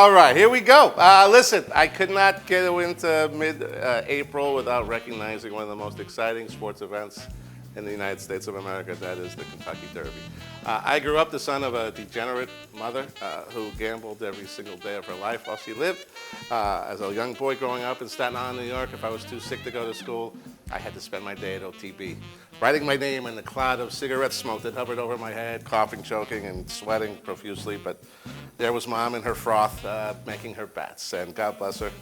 All right, here we go. Listen, I could not get into mid-April without recognizing one of the most exciting sports events in the United States of America. That is the Kentucky Derby. I grew up the son of a degenerate mother who gambled every single day of her life while she lived. As a young boy growing up in Staten Island, New York, if I was too sick to go to school, I had to spend my day at OTB, writing my name in the cloud of cigarette smoke that hovered over my head, coughing, choking, and sweating profusely. But there was Mom in her froth making her bets, and God bless her.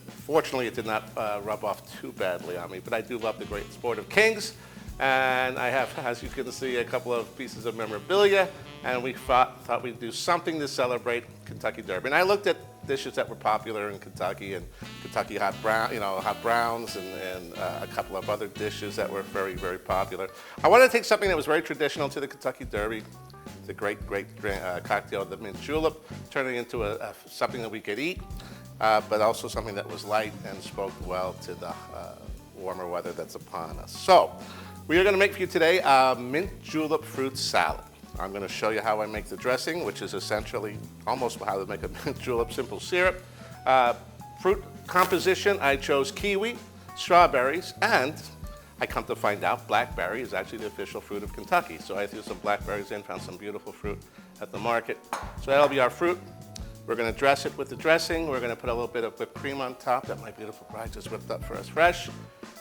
Fortunately, it did not rub off too badly on me, but I do love the great sport of kings. And I have, as you can see, a couple of pieces of memorabilia, and we thought we'd do something to celebrate Kentucky Derby. And I looked at dishes that were popular in Kentucky, and Kentucky hot browns, and a couple of other dishes that were very, very popular. I wanted to take something that was very traditional to the Kentucky Derby, the great cocktail, the mint julep, turn it into something that we could eat, but also something that was light and spoke well to the warmer weather that's upon us. So, we are going to make for you today a mint julep fruit salad. I'm going to show you how I make the dressing, which is essentially almost how to make a mint julep, simple syrup. Fruit composition, I chose kiwi, strawberries, and I come to find out blackberry is actually the official fruit of Kentucky. So I threw some blackberries in, found some beautiful fruit at the market. So that'll be our fruit. We're going to dress it with the dressing. We're going to put a little bit of whipped cream on top that my beautiful bride just whipped up for us fresh.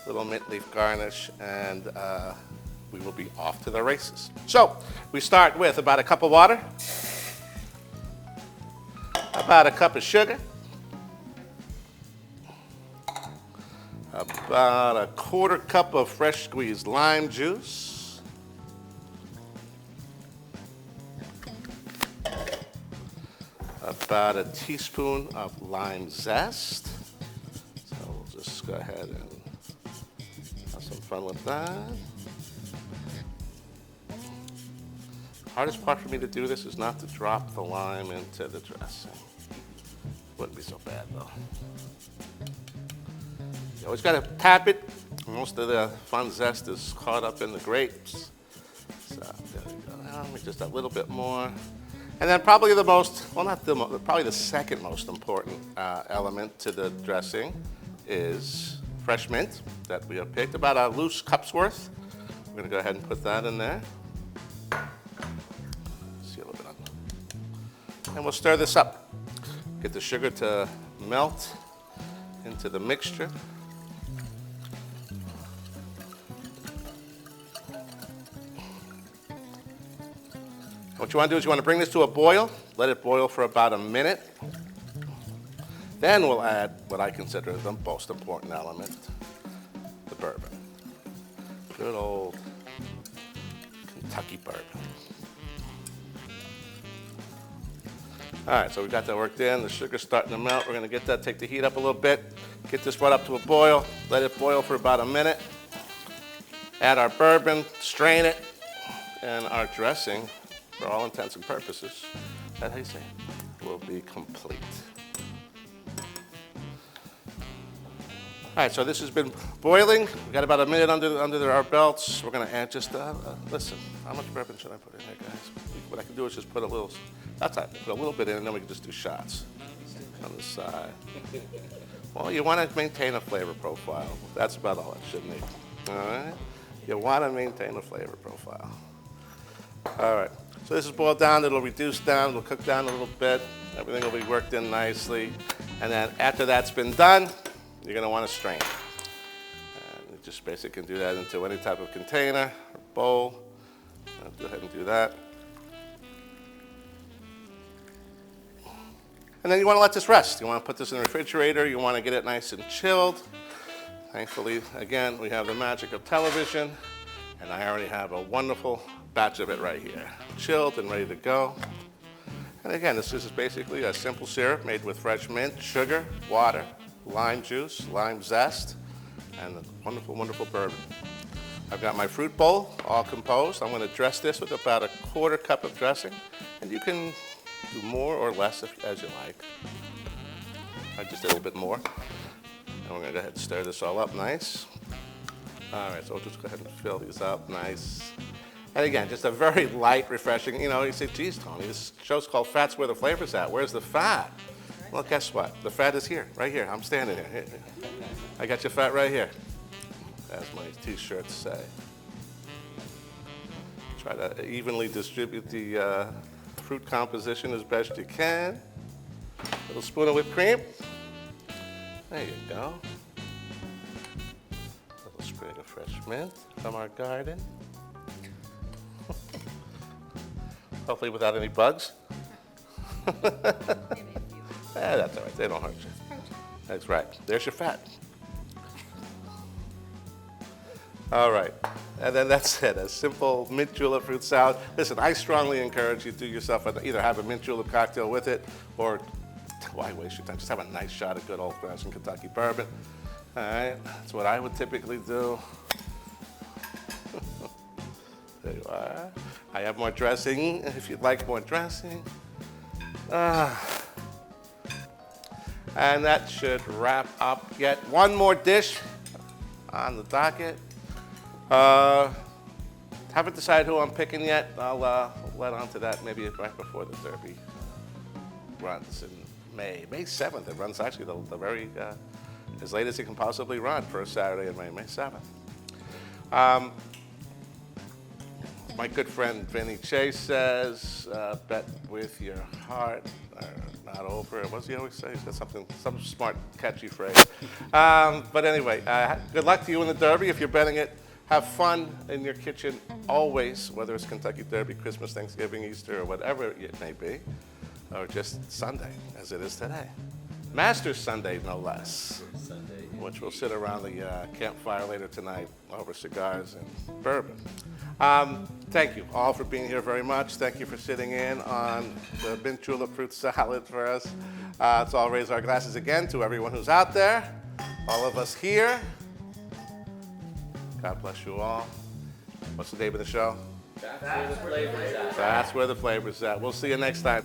Little mint leaf garnish, and we will be off to the races. So we start with about a cup of water, about a cup of sugar, about a quarter cup of fresh squeezed lime juice, about a teaspoon of lime zest. So we'll just go ahead and have some fun with that. Hardest part for me to do this is not to drop the lime into the dressing. Wouldn't be so bad though. You always got to tap it. Most of the fun zest is caught up in the grapes. So there we go. Now just a little bit more. And then probably the most, well not the most, probably the second most important element to the dressing is fresh mint that we have picked, about a loose cup's worth. We're going to go ahead and put that in there. See a little bit on that. And we'll stir this up. Get the sugar to melt into the mixture. What you want to do is you want to bring this to a boil, let it boil for about a minute. Then we'll add what I consider the most important element, the bourbon. Good old Kentucky bourbon. All right, so we got that worked in. The sugar's starting to melt. We're going to get that, take the heat up a little bit, get this brought up to a boil, let it boil for about a minute. Add our bourbon, strain it, and our dressing, for all intents and purposes, is that how you say it, will be complete. All right, so this has been boiling. We've got about a minute under our belts. We're going to add just, listen, how much bourbon should I put in there, guys? What I can do is just put a little, that's right, put a little bit in, and then we can just do shots on the side. Well, you want to maintain a flavor profile. That's about all it should need. All right? You want to maintain a flavor profile. All right. So this is boiled down, it'll reduce down, it'll cook down a little bit, everything will be worked in nicely. And then after that's been done, you're going to want to strain it. And you just basically can do that into any type of container or bowl. I'll go ahead and do that. And then you want to let this rest. You want to put this in the refrigerator, you want to get it nice and chilled. Thankfully, again, we have the magic of television, and I already have a wonderful batch of it right here, chilled and ready to go. And again, this is basically a simple syrup made with fresh mint, sugar, water, lime juice, lime zest, and a wonderful, wonderful bourbon. I've got my fruit bowl all composed. I'm going to dress this with about a quarter cup of dressing, and you can do more or less as you like. I just did a little bit more. And we're going to go ahead and stir this all up nice. All right, so we'll just go ahead and fill these up nice. And again, just a very light, refreshing, you know, you say, geez, Tony, this show's called Fat's Where the Flavor's At. Where's the fat? Well, guess what? The fat is here, right here. I'm standing here. Here. I got your fat right here, as my t-shirts say. Try to evenly distribute the fruit composition as best you can. Little spoon of whipped cream. There you go. Little sprig of fresh mint from our garden. Hopefully without any bugs. That's all right. They don't hurt you. That's right. There's your fat. All right. And then that's it. A simple mint julep fruit salad. Listen, I strongly encourage you to do yourself either have a mint julep cocktail with it, or why waste your time? Just have a nice shot of good old-fashioned Kentucky bourbon. All right. That's what I would typically do. There you are. I have more dressing if you'd like more dressing. And that should wrap up yet one more dish on the docket. Haven't decided who I'm picking yet. I'll let on to that maybe right before the Derby runs in May. May 7th. It runs actually the very, as late as it can possibly run, first Saturday in May, May 7th. My good friend Vinny Chase says, bet with your heart, not over it. What does he always say? He's got some smart, catchy phrase. But anyway, good luck to you in the Derby. If you're betting it, have fun in your kitchen always, whether it's Kentucky Derby, Christmas, Thanksgiving, Easter, or whatever it may be, or just Sunday, as it is today. Masters Sunday, no less, which we'll sit around the campfire later tonight over cigars and bourbon. Thank you all for being here very much. Thank you for sitting in on the mint julep fruit salad for us. Let's all raise our glasses again to everyone who's out there, all of us here. God bless you all. What's the name of the show? That's where the flavor's at. That's where the flavor's at. We'll see you next time.